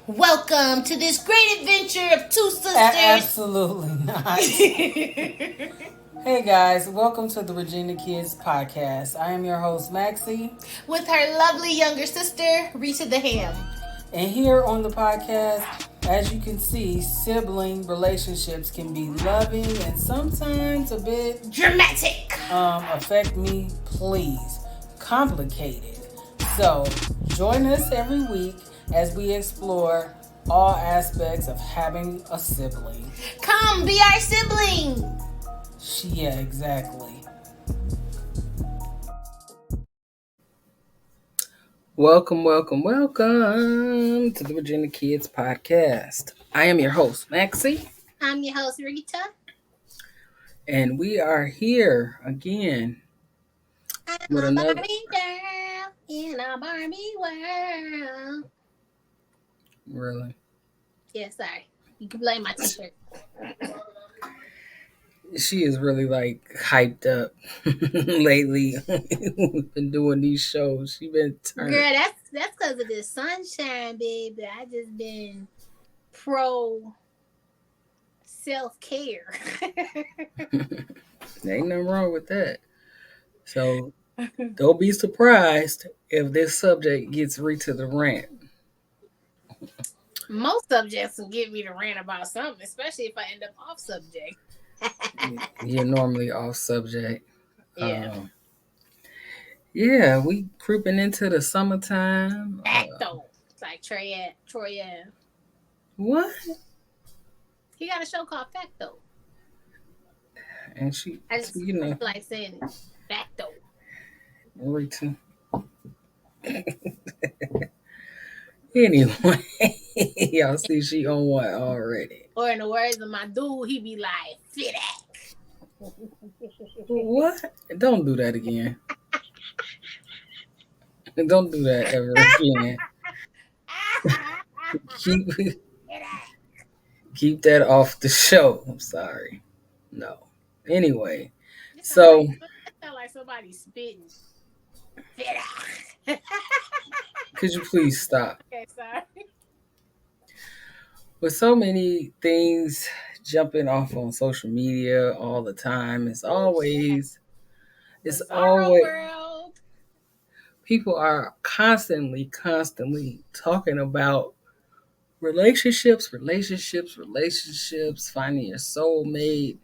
Welcome to this great adventure of two sisters. Absolutely not. Hey guys, welcome to the Regina Kids podcast. I am your host Maxie, With her lovely younger sister, Rita the H.A.M. and here on the podcast, as you can see, sibling relationships can be loving and sometimes a bit Dramatic. affect me, please, complicated. So join us every week as we explore all aspects of having a sibling. Come be our sibling. Yeah, exactly. Welcome to the Virginia Kids podcast. I am your host, Maxie. I'm your host, Rita. And we are here again with I'm a another. Barbie girl in a Barbie world. Really? Yeah, sorry. You can blame my t-shirt. She is really hyped up lately. We've been doing these shows. She been turned. Girl, that's because of this sunshine, baby. I just been pro self-care. Ain't nothing wrong with that. So don't be surprised if this subject gets Rita the rant. Most subjects will get me to rant about something, especially if I end up off subject. You're normally off subject. Yeah. Yeah, we creeping into the summertime. Facto. It's like Troy. What? He got a show called Facto. And she, I just feel like saying it. Facto. Rita. Anyway, y'all see she on one already. Or in the words of my dude, he be like, fit act. What? Don't do that again. Don't do that ever again. Keep that off the show. I'm sorry. No. Anyway, so That sound like somebody spitting. Fit act. Could you please stop? Okay, sorry. With so many things jumping off on social media all the time, it's always world. People are constantly talking about relationships, finding your soulmate,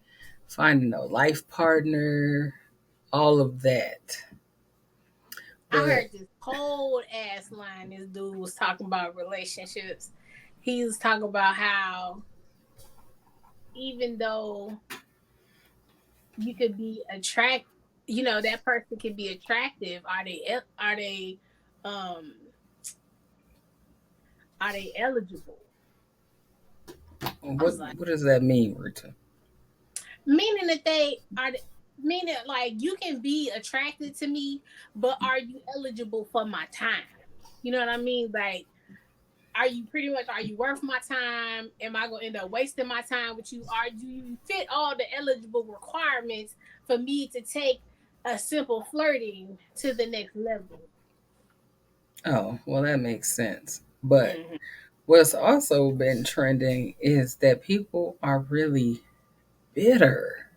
finding a life partner, all of that. I heard this cold ass line this dude was talking about relationships. He was talking about how even though you could be attracted, that person can be attractive. Are they eligible? What does that mean, Rita? Meaning that meaning like you can be attracted to me, but are you eligible for my time? You know what I mean? Like, are you worth my time? Am I gonna end up wasting my time with you? Do you fit all the eligible requirements for me to take a simple flirting to the next level? Oh, well, that makes sense. But what's also been trending is that people are really bitter.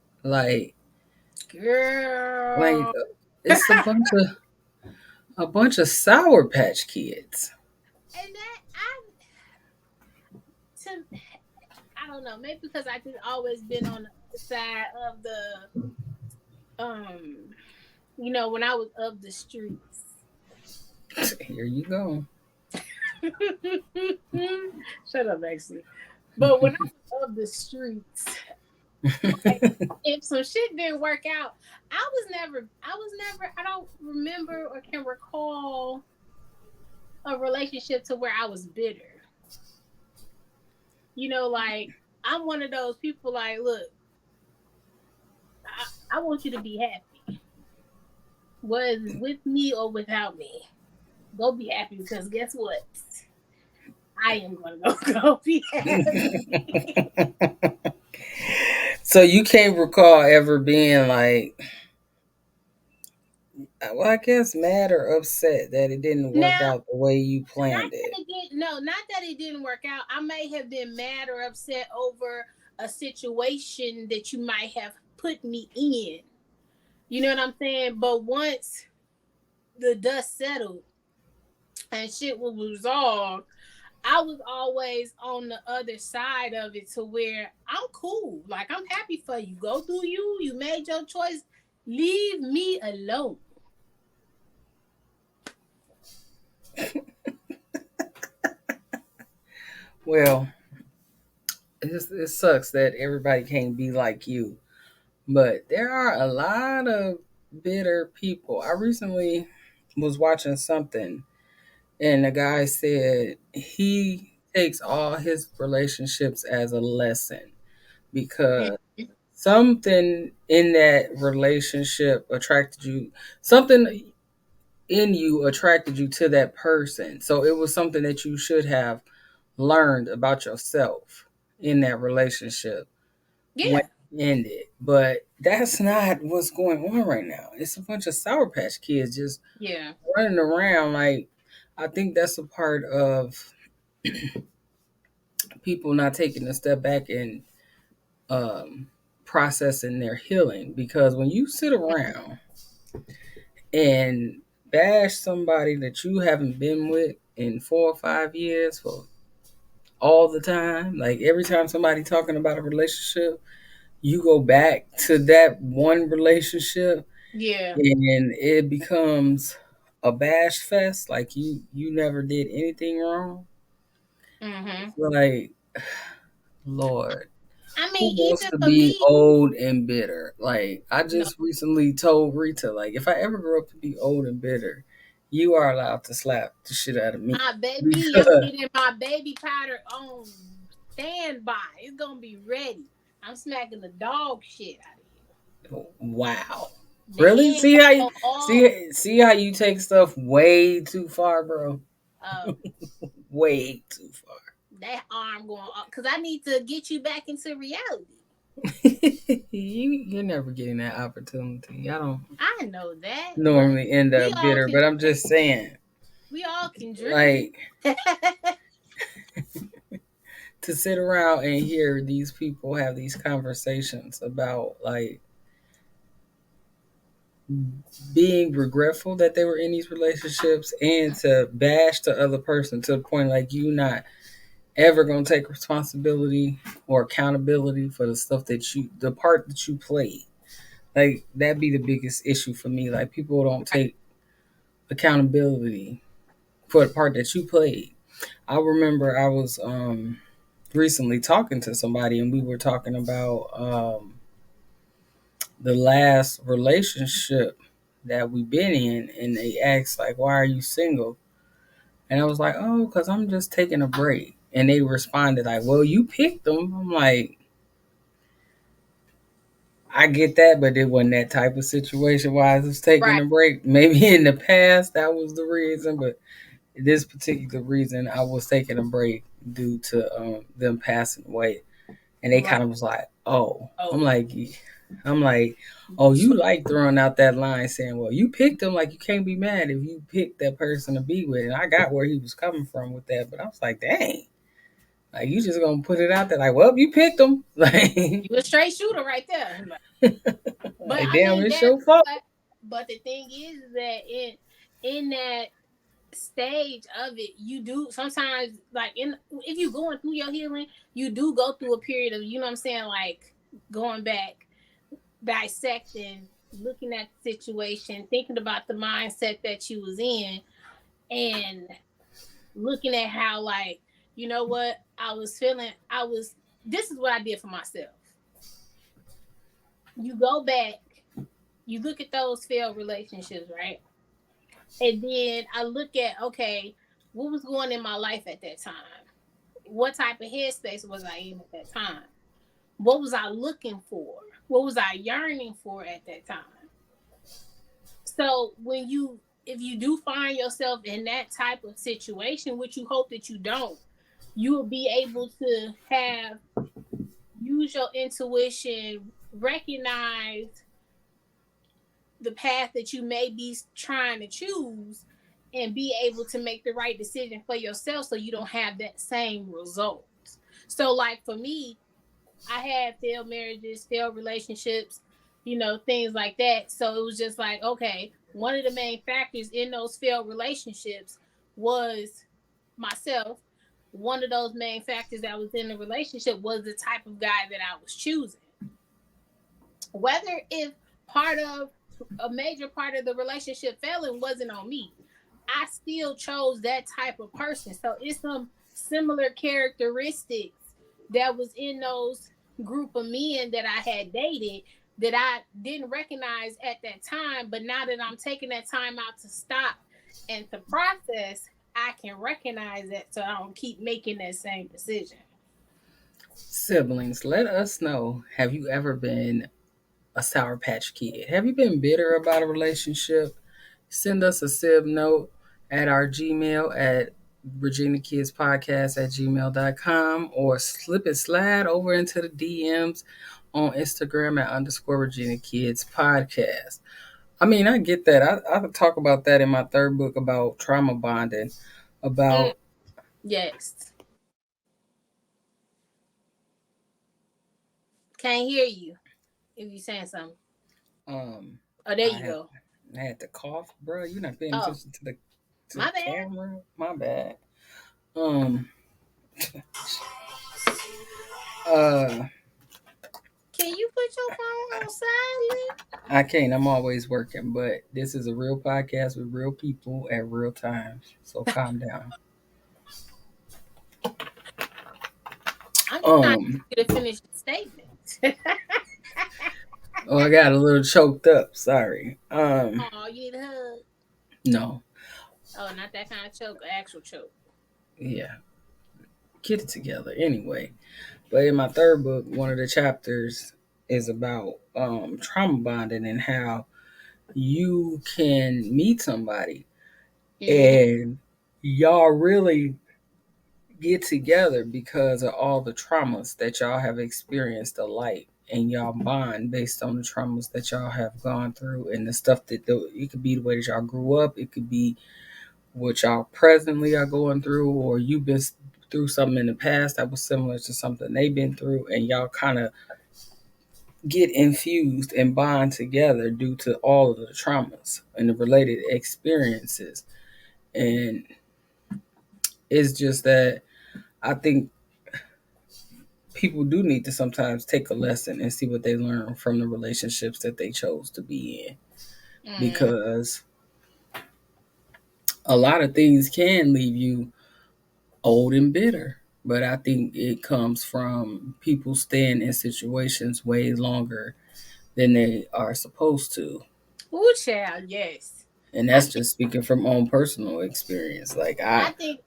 Girl, it's a bunch of Sour Patch Kids. And I don't know, maybe because I just always been on the side of the when I was of the streets. Here you go. Shut up, actually. But when I was of the streets, if some shit didn't work out, I don't remember or can recall a relationship to where I was bitter. I'm one of those people like, look, I want you to be happy. Whether it's with me or without me. Go be happy, because guess what? I am going to go be happy. So you can't recall ever being like, well, I guess mad or upset that it didn't work out the way you planned it. no, not that it didn't work out. I may have been mad or upset over a situation that you might have put me in. You know what I'm saying? But once the dust settled and shit was resolved, I was always on the other side of it to where I'm cool. Like, I'm happy for you. Go do you. You made your choice. Leave me alone. Well, it sucks that everybody can't be like you, but there are a lot of bitter people. I recently was watching something, and the guy said he takes all his relationships as a lesson because something in that relationship attracted you, something in you attracted you to that person. So it was something that you should have learned about yourself in that relationship when Yeah. it ended. But that's not what's going on right now. It's a bunch of Sour Patch kids just Yeah. running around. Like, I think that's a part of people not taking a step back and um, processing their healing. Because when you sit around and bash somebody that you haven't been with in 4 or 5 years for all the time, like every time somebody talking about a relationship, you go back to that one relationship Yeah. and it becomes a bash fest. Like you never did anything wrong. Mm-hmm. It's like, Lord, I who mean, wants even to for be me, old and bitter? Like, I no, just recently told Rita, like, if I ever grow up to be old and bitter, you are allowed to slap the shit out of me. my baby, I'm Because getting my baby powder on standby. It's gonna be ready. I'm smacking the dog shit out of you. wow. The Really? hand See gonna how you go all see how you take stuff way too far, bro? um Way too far. that arm going up because I need to get you back into reality. You're never getting that opportunity. I don't I know that, but normally end we up all bitter, can but I'm just saying, we all can dream. like, to sit around and hear these people have these conversations about like being regretful that they were in these relationships and to bash the other person to the point like you not ever gonna take responsibility or accountability for the stuff that the part that you played. Like, that'd be the biggest issue for me. Like, people don't take accountability for the part that you played. I remember I was recently talking to somebody and we were talking about the last relationship that we've been in, and they asked like, "Why are you single?" And I was like, "Oh, because I'm just taking a break." And they responded like, "Well, you picked them." I'm like, I get that, but it wasn't that type of situation why I was taking Right, a break. Maybe in the past that was the reason, but this particular reason I was taking a break due to them passing away. And they right. kind of was like, "Oh," I'm Oh, like, I'm like, "Oh, so you like throwing out that line saying, well, you picked him, like you can't be mad if you picked that person to be with." And I got where he was coming from with that, but I was like, dang, like you just gonna put it out there like, well, you picked him, like, you a straight shooter right there. But like I damn, mean it's that's your fault. but the thing is that in that stage of it, you do sometimes like in if you going through your healing, you do go through a period of you know what I'm saying, like going back, dissecting, looking at the situation, thinking about the mindset that you was in, and looking at how like you know what I was feeling. I was this is what I did for myself. You go back, you look at those failed relationships, right? And then I look at, okay, what was going in my life at that time? What type of headspace was I in at that time? What was I looking for? What was I yearning for at that time? So if you do find yourself in that type of situation, which you hope that you don't, you will be able to have use your intuition, recognize the path that you may be trying to choose, and be able to make the right decision for yourself so you don't have that same result. So like for me, I had failed marriages, failed relationships, things like that. So it was just like, okay, one of the main factors in those failed relationships was myself. One of those main factors that was in the relationship was the type of guy that I was choosing. Whether if part of a major part of the relationship failing wasn't on me, I still chose that type of person. So it's some similar characteristics that was in those group of men that I had dated that I didn't recognize at that time. But now that I'm taking that time out to stop and to process, I can recognize that so I don't keep making that same decision. Siblings, let us know. Have you ever been a Sour Patch Kid? Have you been bitter about a relationship? Send us a sib note at our Gmail at virginiakidspodcast@gmail.com, or slip it slide over into the DMs on Instagram at _Virginia Kids Podcast. I mean, I get that. I talk about that in my third book about trauma bonding, Mm, about yes. Can't hear you if you saying something. um Oh, there I you had go. I had to cough, bro. You're not paying Oh, attention to the my bad. camera. My bad. Um uh Can you put your phone on silent? I can't. I'm always working, but this is a real podcast with real people at real times. So calm down. I'm just trying to Um, get you to finish the statement. oh, I got a little choked up. Sorry. Oh, you need a hug? No. Oh, not that kind of choke, actual choke. Yeah. Get it together. Anyway, but in my third book, one of the chapters is about trauma bonding and how you can meet somebody Mm-hmm. and y'all really get together because of all the traumas that y'all have experienced alike, and y'all bond based on the traumas that y'all have gone through and the stuff it could be the way that y'all grew up, it could be what y'all presently are going through, or you've been through something in the past that was similar to something they've been through, and y'all kind of get infused and bond together due to all of the traumas and the related experiences. And it's just that I think people do need to sometimes take a lesson and see what they learn from the relationships that they chose to be in, Mm-hmm. because a lot of things can leave you old and bitter, but I think it comes from people staying in situations way longer than they are supposed to. Ooh, child, yes. And I that's think, just speaking from own personal experience. Like I I think,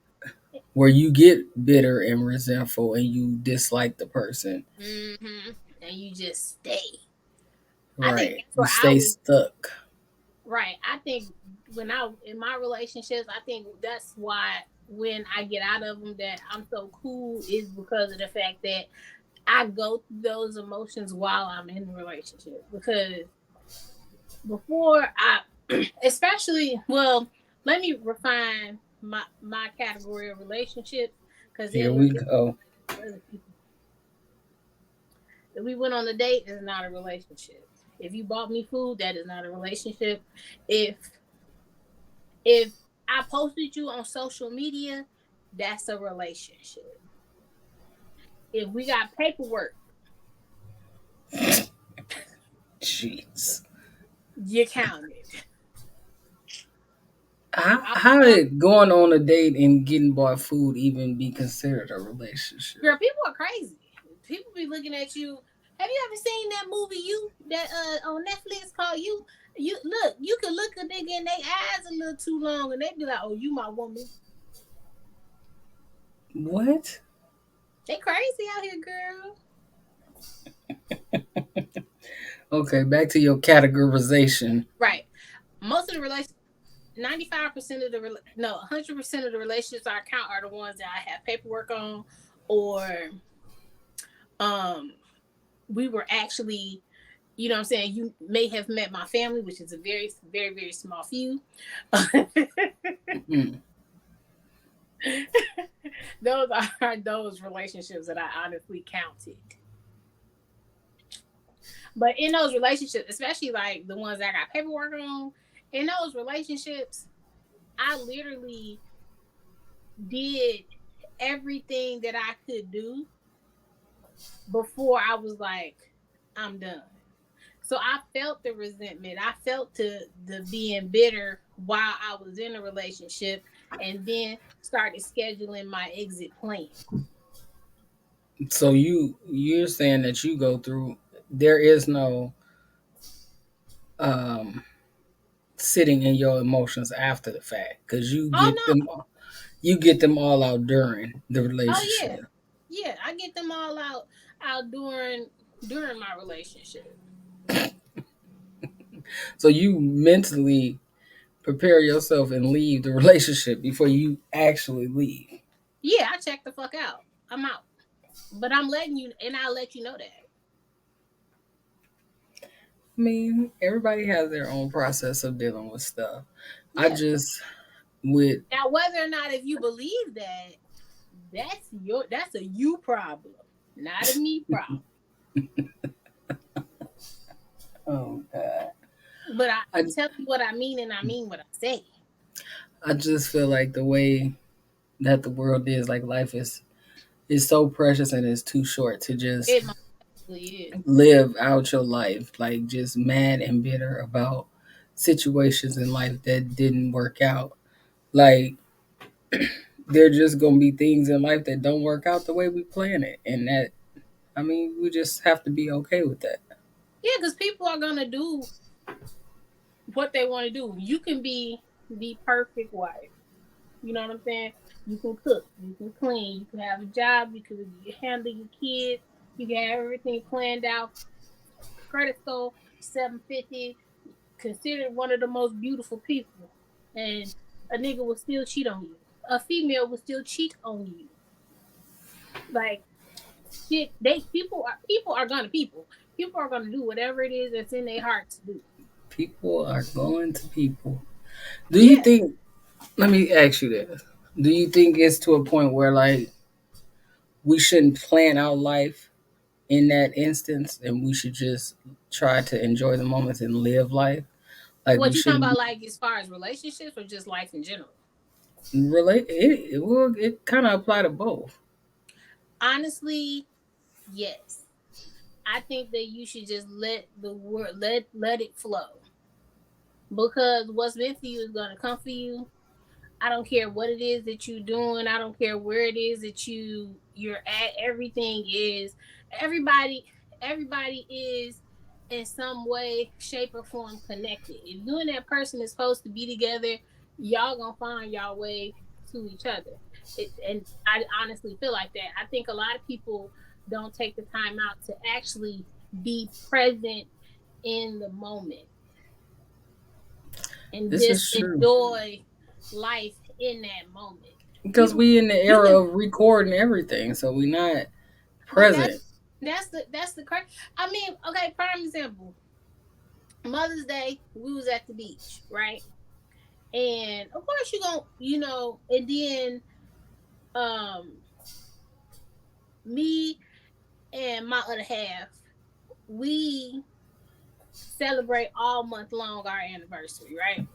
where you get bitter and resentful and you dislike the person. mm-hmm. And you just stay. I think Right. that's You where I stay was. stuck. Right. I think when I in my relationships, I think that's why when I get out of them that I'm so cool is because of the fact that I go through those emotions while I'm in the relationship. Because before especially, well, let me refine my category of relationships because Here then we it's go. other people. If we went on a date, it's not a relationship. If you bought me food, that is not a relationship. If I posted you on social media, that's a relationship. If we got paperwork, Jeez. you counted. I, How did going on a date and getting bought food even be considered a relationship? girl, people are crazy. People be looking at you. Have you ever seen that movie You that on Netflix called You? You look, you can look a nigga in their eyes a little too long and they be like, "Oh, you my woman." What? They crazy out here, girl. Okay, back to your categorization. Right. Most of the relationships, 95% of the no 100% of the relationships I count are the ones that I have paperwork on, or um we were actually You know what I'm saying? You may have met my family, which is a very, very, very small few. Mm. Those are those relationships that I honestly counted. But in those relationships, especially like the ones that I got paperwork on, in those relationships, I literally did everything that I could do before I was like, I'm done. So I felt the resentment. I felt the being bitter while I was in a relationship, and then started scheduling my exit plan. So you're saying that you go through, there is no um sitting in your emotions after the fact, because Oh no. you get them all out during the Oh yeah. relationship. Yeah, I get them all out during my relationship. So you mentally prepare yourself and leave the relationship before you actually leave. Yeah, I check the fuck out. I'm out. But I'm letting you, and I'll let you know that. I mean, everybody has their own process of dealing with stuff. I Yeah. just with Now, whether or not if you believe that, that's a you problem, not a me problem. oh god, But I I'm telling you what I mean, and I mean what I say. I just feel like the way that the world is, like life is so precious and it's too short to just It mostly is. live out your life like just mad and bitter about situations in life that didn't work out. Like there just gonna be things in life that don't work out the way we plan it, and that I mean we just have to be okay with that. Yeah, because people are gonna do what they want to do. You can be the perfect wife. You know what I'm saying? You can cook, you can clean, you can have a job, you can handle your kids, you can have everything planned out. Credit score 750, considered one of the most beautiful people, and a nigga will still cheat on you. A female will still cheat on you. Like shit, people are gonna people. People are gonna do whatever it is that's in their heart to do. People are going to people. Do you Yeah. think? Let me ask you this: do you think it's to a point where like we shouldn't plan our life in that instance, and we should just try to enjoy the moments and live life? Like we What you talking shouldn't about, like as far as relationships or just life in general? relate. It kind of apply to both. Honestly, yes. I think that you should just let the word let it flow. Because what's meant for you is gonna come for you. I don't care what it is that you're doing. I don't care where it is that you're at. Everything is everybody everybody is in some way, shape, or form connected. If you and that person is supposed to be together, y'all gonna find y'all way to each other. And I honestly feel like that. I think a lot of people don't take the time out to actually be present in the moment and This just is true enjoy life in that moment. because People, we in the you era can, of recording everything, so we not but present. that's the correct. I mean, okay, prime example. Mother's Day, we was at the beach, right? And of course you gon' and then um me and my other half, we celebrate all month long our anniversary, right?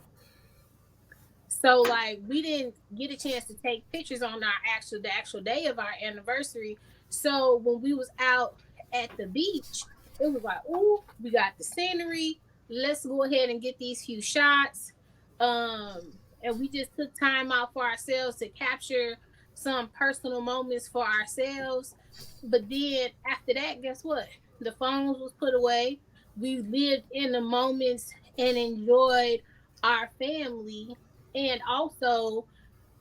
So like we didn't get a chance to take pictures on the actual day of our anniversary. So when we was out at the beach, it was like, ooh, we got the scenery. Let's go ahead and get these few shots. And we just took time out for ourselves to capture some personal moments for ourselves. But then after that, guess what? The phones was put away. We lived in the moments and enjoyed our family, and also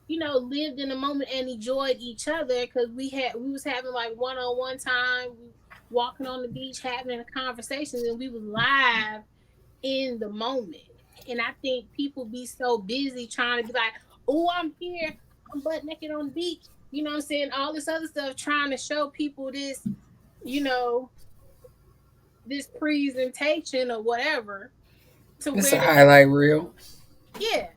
lived in the moment and enjoyed each other because we was having like one-on-one time, walking on the beach having a conversation, and we was live in the moment. And I think people be so busy trying to be like, oh, I'm here, I'm butt naked on the beach, you know what I'm saying, all this other stuff, trying to show people this, you know this presentation or whatever to It's where a highlight reel. yeah,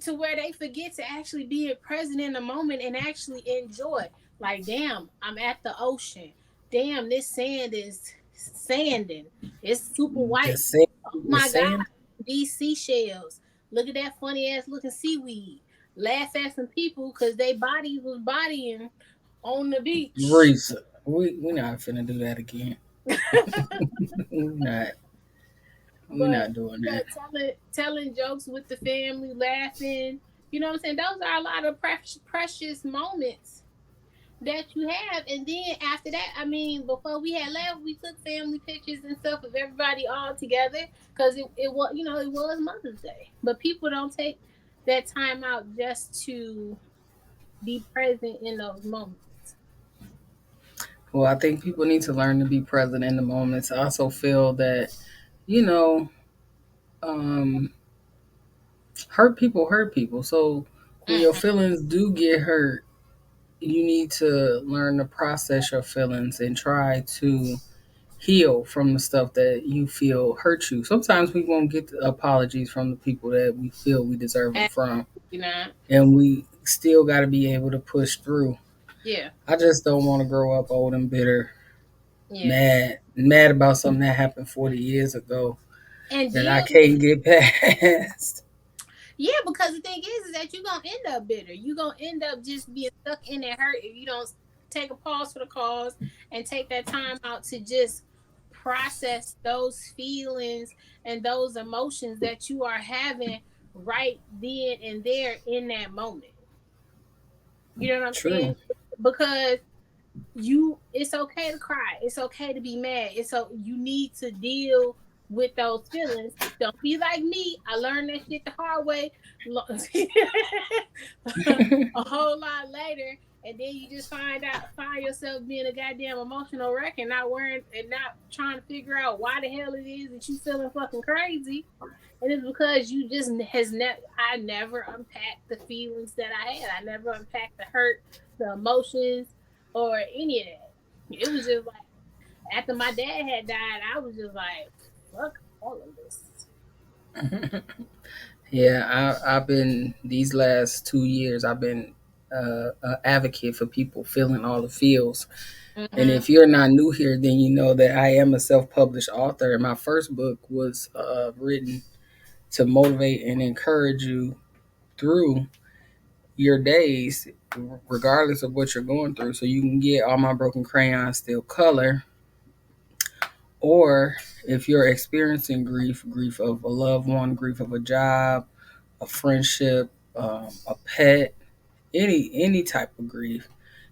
to where they forget to actually be present in the moment and actually enjoy. Like, damn, I'm at the ocean. Damn, this sand is sanding. It's super The white. sand Oh my is god, saying these seashells. Look at that funny ass looking seaweed. Laugh at some people because they bodies was bodying on the beach. Reese. We not finna do that again. we not we But not doing yeah, that. telling jokes with the family, laughing. You know what I'm saying? Those are a lot of precious moments that you have. And then after that, I mean, before we had left, we took family pictures and stuff of everybody all together because it was, you know, it was Mother's Day. But people don't take that time out just to be present in those moments. Well, I think people need to learn to be present in the moments. I also feel that, you know, um, hurt people. So when your Hmm. feelings do get hurt, you need to learn to process your feelings and try to heal from the stuff that you feel hurt you. Sometimes we won't get the apologies from the people that we feel we deserve them from, You know? and we still got to be able to push through. Yeah. I just don't want to grow up old and bitter, Yeah. mad about something that happened 40 years ago And that I deal. can't get past. Yeah, because the thing is that you're gonna end up bitter. You're gonna end up just being stuck in that hurt if you don't take a pause for the cause and take that time out to just process those feelings and those emotions that you are having right then and there in that moment. You know what I'm saying? True. Because you it's okay to cry, it's okay to be mad, it's so you need to deal with those feelings. Don't be like me, I learned that shit the hard way. A whole lot later, and then you just find yourself being a goddamn emotional wreck and not worrying and not trying to figure out why the hell it is that you feeling fucking crazy. And it's because you just I never unpacked the feelings that I had. I never unpacked the hurt, the emotions, or any of that. It was just like after my dad had died, I was just like, fuck all of this. Yeah, I've been these last 2 years. I've been an advocate for people feeling all the feels. And Mm-hmm. if you're not new here, then you know that I am a self-published author, and my first book was written to motivate and encourage you through your days, regardless of what you're going through. So you can get All My Broken Crayons Still Color, or if you're experiencing grief of a loved one, grief of a job, a friendship, a pet, any type of grief,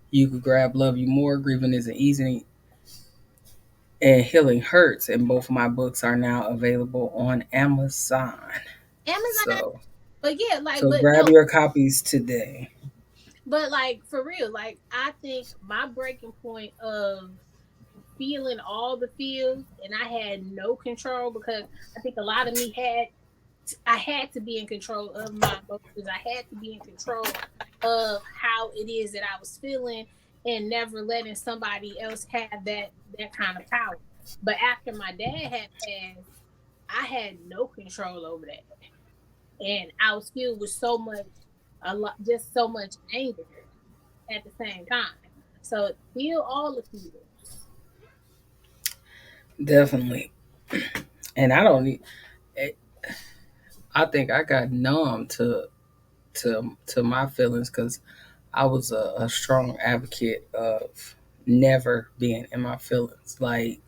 you could grab Love You More. Grieving isn't easy and Healing Hurts, and both of my books are now available on Amazon. Amazon, So but yeah, like, so but grab no, your copies today. but like for real, like I think my breaking point of feeling all the feels and I had no control because I think a lot of me I had to be in control of my emotions. I had to be in control of how it is that I was feeling and never letting somebody else have that kind of power. But after my dad had passed, I had no control over that. And I was filled with so much a lot just so much anger at the same time. So feel all the feels. Definitely. And I don't need. I think I got numb to my feelings because I was a strong advocate of never being in my feelings. Like,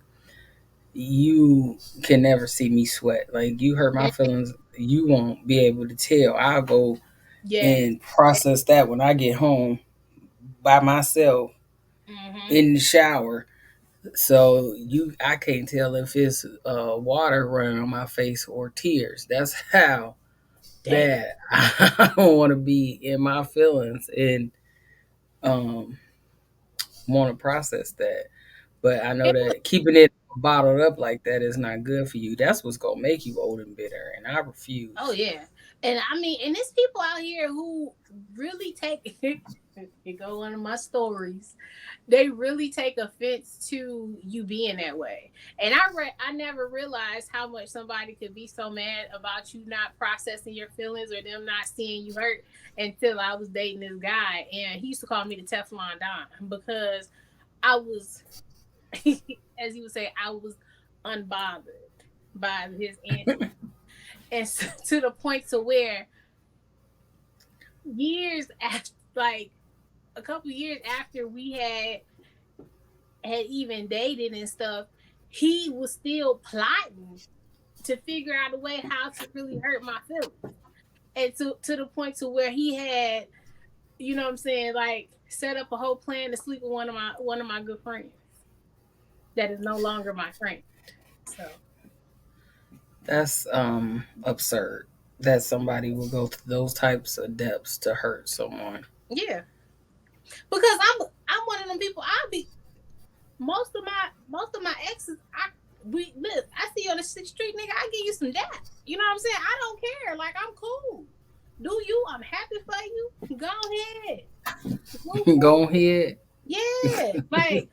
you can never see me sweat. Like, you hurt my feelings, you won't be able to tell. I'll go Yes. and process that when I get home by myself Mm-hmm. in the shower. So I can't tell if it's water running on my face or tears. That's how Damn. bad I don't want to be in my feelings and um, want to process that. But I know that keeping it bottled up like that is not good for you. That's what's gonna make you old and bitter, and I Oh refuse. yeah. And I mean, and there's people out here who really take it go one of my stories. They really take offense to you being that way. And I never realized how much somebody could be so mad about you not processing your feelings or them not seeing you hurt until I was dating this guy, and he used to call me the Teflon Don because I was, as he would say, I was unbothered by his antics, and so, to the point to where years after, like a couple years after we had even dated and stuff, he was still plotting to figure out a way how to really hurt my feelings. And to the point to where he had, you know what I'm saying, like set up a whole plan to sleep with one of my good friends that is no longer my friend. So That's absurd that somebody will go to those types of depths to hurt someone. yeah, because I'm one of them people. I'll be most of my exes. I see you on the sixth street, nigga. I give you some dap. You know what I'm saying? I don't care. Like I'm cool. Do you? I'm happy for you. Go ahead. Move Go forward. ahead. Yeah. Like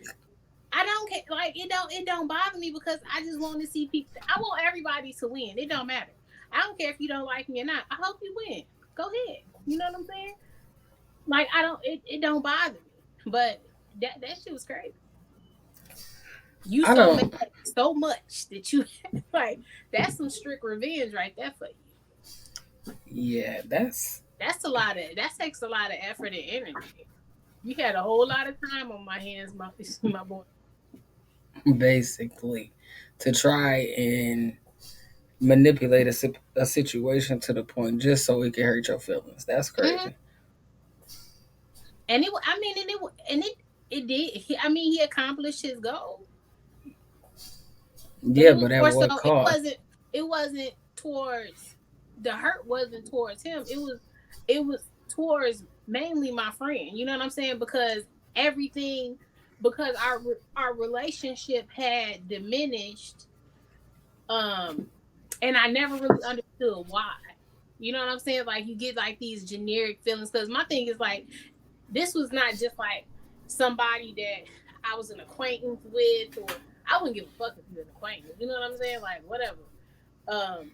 I don't care. Like it don't bother me because I just want to see people. I want everybody to win. It don't matter. I don't care if you don't like me or not. I hope you win. Go ahead. You know what I'm saying? Like I don't. It don't bother me. But that shit was crazy. You I so mad don't. so much that you like that's some strict revenge right there for you. Yeah, that's That takes a lot of effort and energy. You had a whole lot of time on my hands, my boy. basically to try and manipulate a situation to the point just so it can hurt your feelings. That's Hmm. crazy. And I mean, it did. I mean, he accomplished his goal, and Yeah, it was but at more so. what It cost? wasn't. It wasn't towards the hurt. Wasn't towards him. It was towards mainly my friend. You know what I'm saying? Because everything, because our relationship had diminished. And I never really understood why. You know what I'm saying? Like you get like these generic feelings. Because my thing is like this was not just like somebody that I was an acquaintance with, or I wouldn't give a fuck if you're an acquaintance. You know what I'm saying? Like whatever. Um,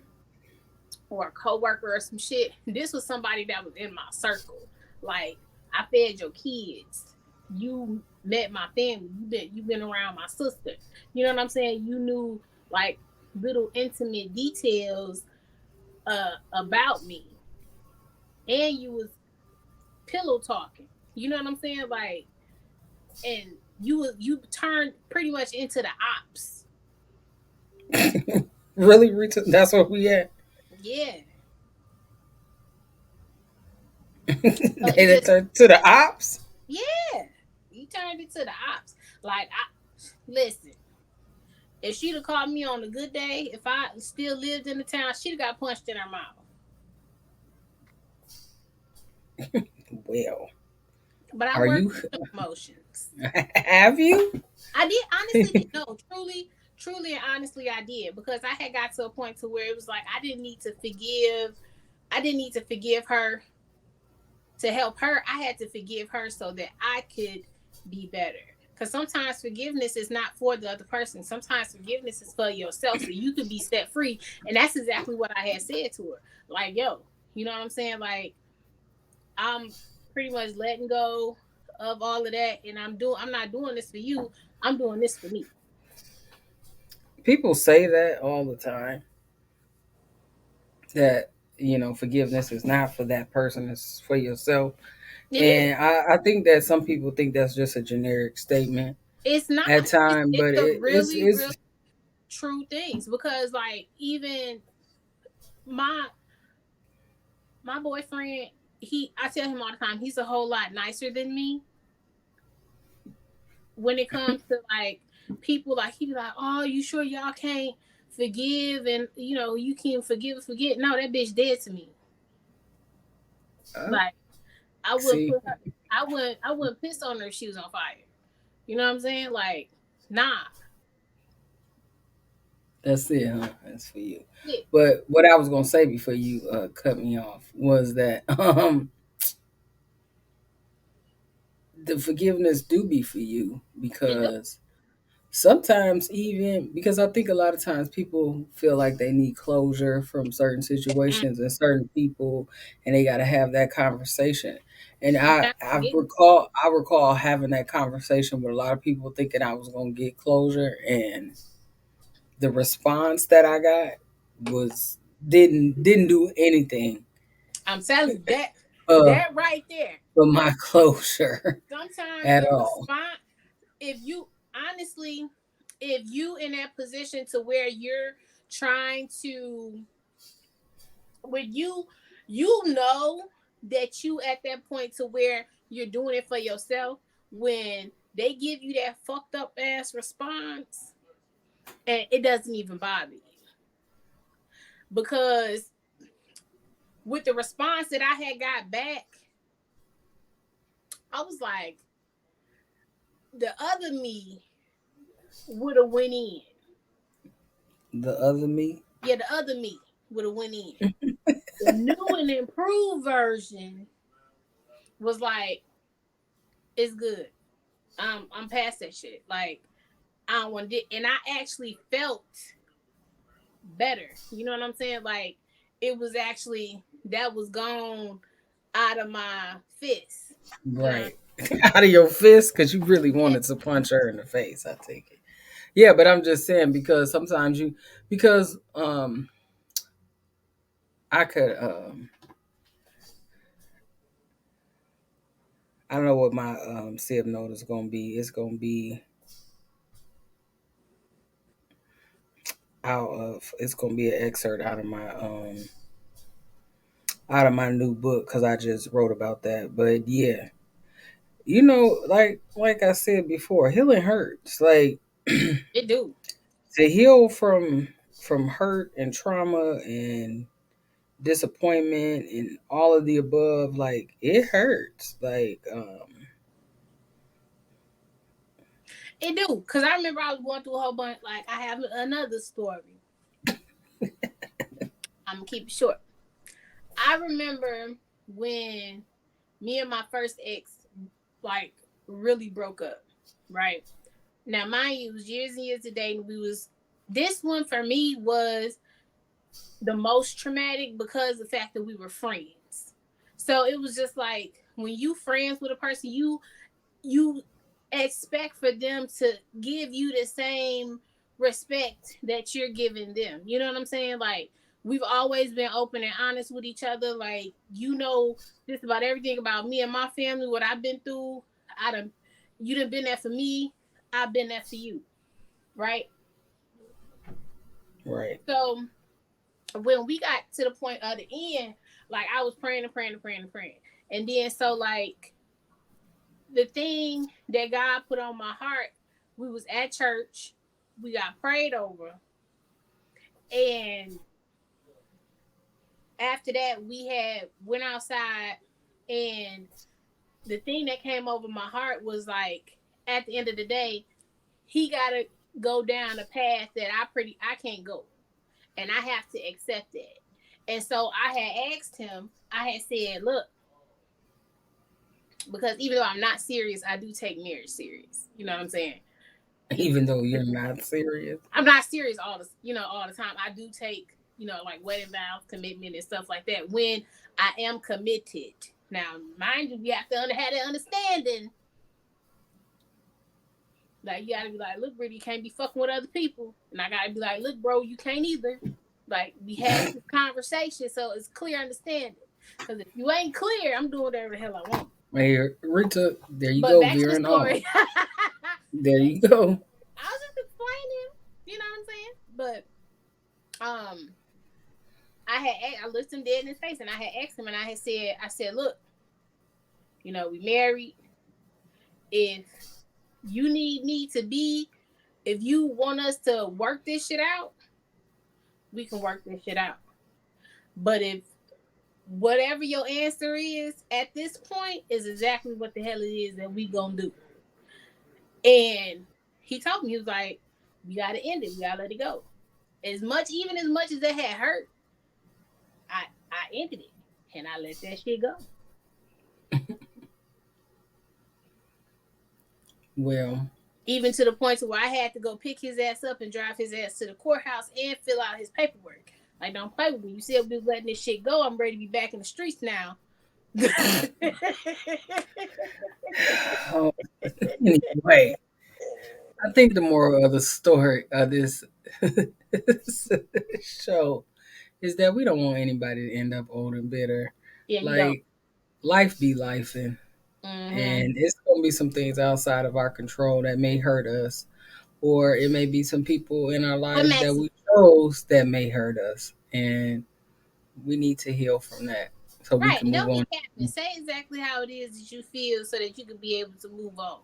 or a coworker or some shit. This was somebody that was in my circle. Like I fed your kids. You met my family. You been around my sister. You know what I'm saying? You knew like little intimate details about me, and you was pillow talking. You know what I'm saying? Like, and you turned pretty much into the ops. Really, that's what we at. Yeah. So They it done just turned to the ops. yeah, you turned it to the ops. Like I listen. If she'd have called me on a good day, if I still lived in the town, she'd have got punched in her mouth. Well, But I are worked you? with emotions. Have you? I did honestly did no, truly and honestly I did because I had got to a point to where it was like I didn't need to forgive her to help her. I had to forgive her so that I could be better. Because sometimes forgiveness is not for the other person. Sometimes forgiveness is for yourself so you can be set free. And that's exactly what I had said to her. Like, yo, you know what I'm saying? Like, I'm pretty much letting go of all of that. And I'm not doing this for you. I'm doing this for me. People say that all the time. That forgiveness is not for that person; it's for yourself. It is. And I think that some people think that's just a generic statement It's not. at It's, time, it's but a it's really, it's really true things because like even my my boyfriend, I tell him all the time, he's a whole lot nicer than me when it comes to like people. Like he be like, "Oh, you sure y'all can't forgive and you can forgive and forget?" No, that bitch dead to me. uh, Like I wouldn't see. put her. I wouldn't piss on her if she was on fire. You know what I'm saying? Like, nah. That's it, huh? That's for you. Yeah. But what I was gonna say before you cut me off was that the forgiveness do be for you, It do. because sometimes, even because I think a lot of times people feel like they need closure from certain Mm, situations and certain people, and they got to have that conversation. And you not forgetting. I recall having that conversation with a lot of people, thinking I was going to get closure, and the response that I got was didn't do anything I'm telling you that uh, that right there. for my closure Sometimes at the all. response, if you honestly, if you in that position to where you're trying to, when you know that you at that point to where you're doing it for yourself, when they give you that fucked up ass response, and it doesn't even bother you, because with the response that I had got back, I was like, the other me would have went in. The other me, Yeah, the other me would have went in. The new and improved version was like, it's good. I'm past that shit. Like, I don't want to, and I actually felt better. You know what I'm saying? Like, it was actually, that was gone out of my fist. You know, right? Out of your fist, because you really wanted to punch her in the face. I take it. Yeah, but I'm just saying, because sometimes because I could I don't know what my sib note is gonna be. It's gonna be it's gonna be an excerpt out of my new book, because I just wrote about that. But yeah, like I said before, healing hurts. Like it do. to heal from hurt and trauma and disappointment and all of the above, like it hurts. It do. Cause I remember I was going through a whole bunch. Like, I have another story. I'm gonna keep it short. I remember when me and my first ex, like, really broke up. Right now, mind you, it was years and years of dating. This one for me was the most traumatic because of the fact that we were friends. So it was just like, when you friends with a person, you expect for them to give you the same respect that you're giving them. You know what I'm saying? Like, we've always been open and honest with each other. Like, just about everything about me and my family, what I've been through. I done You done been there for me. I've been there for you. Right? right. So when we got to the point of the end, like, I was praying and praying and praying and praying. And then, so, like, the thing that God put on my heart, we was at church, we got prayed over, and after that we had went outside, and the thing that came over my heart was like, at the end of the day, he gotta go down a path that I can't go. And I have to accept that. And so I had asked him, I had said, look, because even though I'm not serious, I do take marriage serious. You know what I'm saying? Even Even though you're not serious. I'm not serious all the time. I do take, like, wedding vows, commitment, and stuff like that when I am committed. Now, mind you, we have to have that understanding. Like, you gotta be like, look, Brittany, you can't be fucking with other people, and I gotta be like, look, bro, you can't either. Like, we had this conversation, so it's clear understanding. Because if you ain't clear, I'm doing whatever the hell I want. Hey, Rita, there you But go, back to the veering off. story. I There you go. was just explaining, you know what I'm saying? But I looked him dead in his face, and I had asked him, and I said, look, we married. If you need me to be, if you want us to work this shit out, we can work this shit out. But if whatever your answer is at this point is exactly what the hell it is that we gonna do. And he told me, he was like, we gotta end it, we gotta let it go. Even as much as it had hurt, I ended it and I let that shit go. Well, Even to the point to where I had to go pick his ass up and drive his ass to the courthouse and fill out his paperwork. Like, don't play with me. You see, I'll be letting this shit go. I'm ready to be back in the streets now. oh, anyway, I think the moral of the story of this show is that we don't want anybody to end up old and bitter. Yeah, you don't. Like, life be life, and Mm-hmm. it's gonna be some things outside of our control that may hurt us, or it may be some people in our But lives that Maxie, we chose that may hurt us, and we need to heal from that so we right? can And move don't be on. capping. Say exactly how it is that you feel, so that you can be able to move on,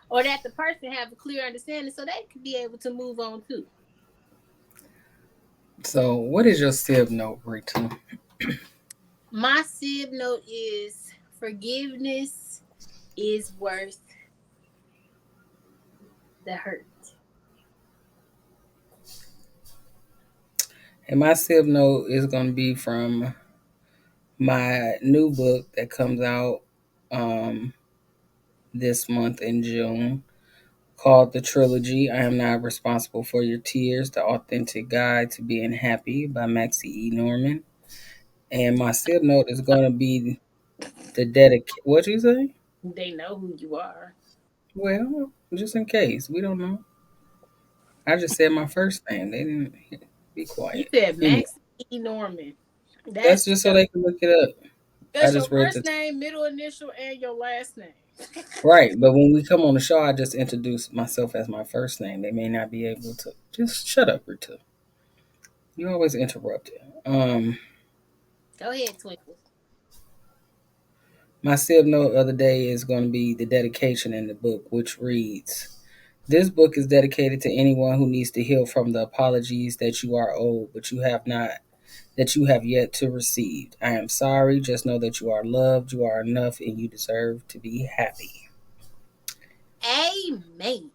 or that the person have a clear understanding, so they can be able to move on too. So, what is your sib note, Rita? My sib note is forgiveness is worth the hurt. And my sib note is going to be from my new book that comes out um, this month in June, called The Trilogy. I Am Not Responsible for Your Tears, The Authentic Guide to Being Happy by Maxie Norman. And my sib note is going to be the dedication. What you say? They know who you are. Well, just in case. We don't know. I just said my first name. They didn't be You quiet. said Anyway, Max E. Norman. that's That's just so your, they can look it up. I that's your just read first the name, middle initial, and your last name. right, but when we come on the show, I just introduce myself as my first name. They may not be able to. Just shut up, Rita. You always interrupt it. Go ahead, Twinkle. My sib note of the day is going to be the dedication in the book, which reads: This book is dedicated to anyone who needs to heal from the apologies that you are owed, but that you have yet to receive. I am sorry. Just know that you are loved, you are enough, and you deserve to be happy. Amen.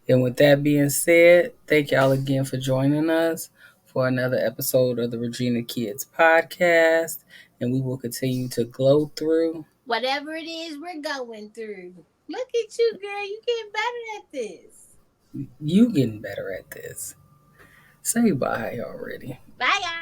And with that being said, thank y'all again for joining us for another episode of the Regina Kids podcast. And we will continue to glow through. Whatever it is we're going through. Look at you, girl. You getting better at this. You getting better at this. Say bye already. Bye, guys.